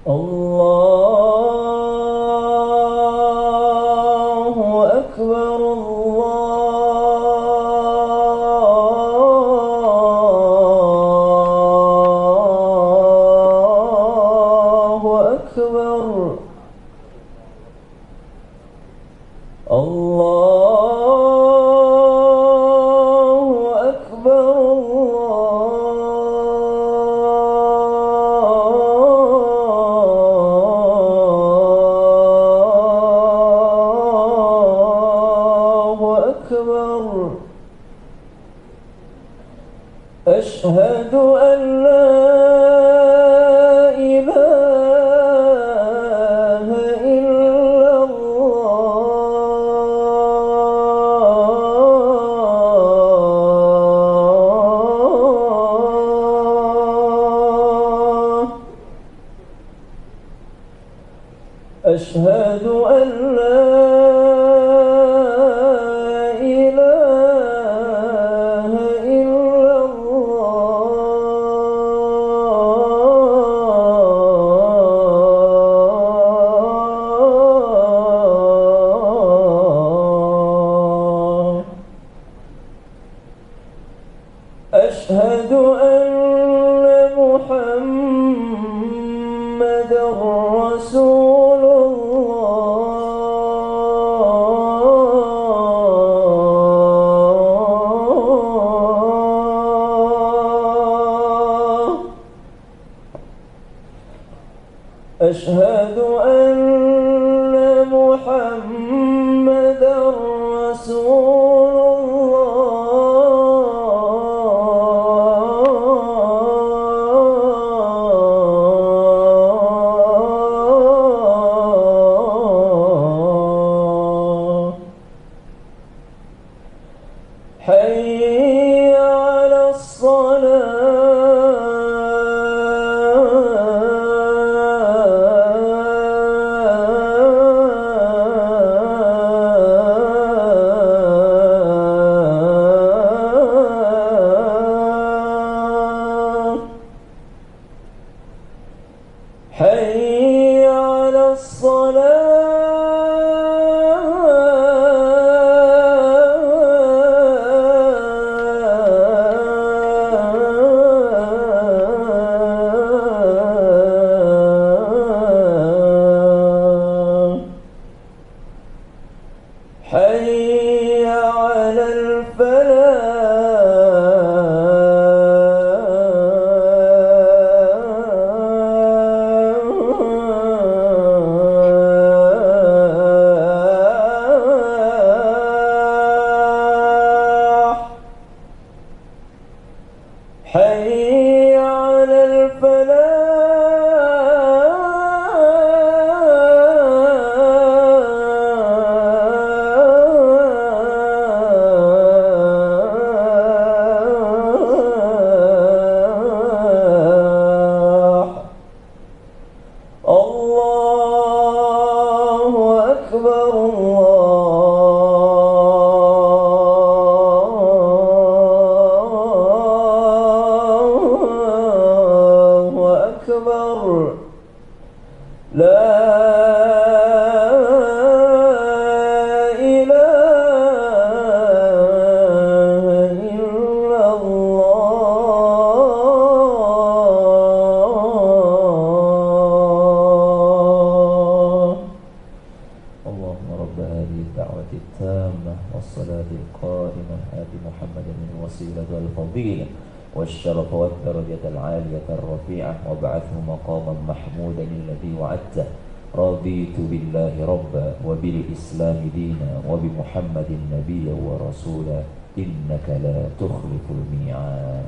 الله أكبر الله أكبر الله أكبر الله أكبر. أشهد أن لا إله إلا الله. أشهد أن لا إله إلا الله. أشهد أن محمدًا رسول الله. أشهد أن محمدًا رسول الله. حي على الصلاة. حي على الصلاة. حي على الفلاح. حي على الفلاح. الله أكبر الله أكبر. لا إله إلا الله. اللهم رب هذه الدعوة التامة والصلاة القائمة آت محمدا الوسيلة والفضيلة والشرف والدرجة العالية الرفيعة وابعثه مقاما محمودا الذي وعدته. رضيت بالله ربا وبالإسلام دينا وبمحمد نبيا ورسولا إنك لا تخلف الميعاد.